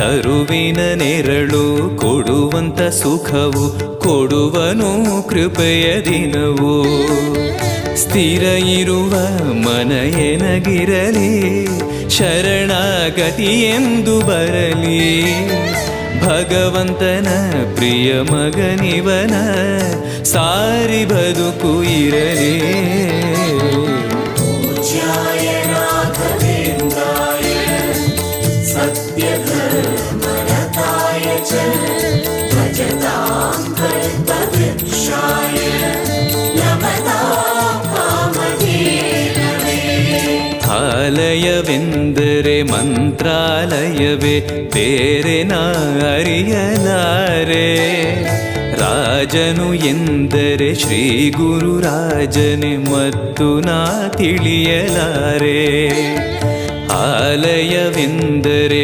ತರುವಿನ ನೆರಳು ಕೊಡುವಂತ ಸುಖವು ಕೊಡುವನು ಕೃಪೆಯ ದಿನವು. ಸ್ಥಿರ ಇರುವ ಮನ ಎನಗಿರಲಿ ಶರಣಾಗತಿ ಎಂದು ಬರಲಿ. ಭಗವಂತನ ಪ್ರಿಯ ಮಗನಿವನ ಸಾರಿ ಬದುಕು ಇರಲಿ. ಆಲಯವೆಂದರೆ ಮಂತ್ರಾಲಯವೇ ಬೇರೆ ನಾ ಅರಿಯಲಾರೆ. ರಾಜನು ಎಂದರೆ ಶ್ರೀ ಗುರುರಾಜನೇ ಮತ್ತು ನಾ ತಿಳಿಯಲಾರೆ. ಆಲಯವೆಂದರೆ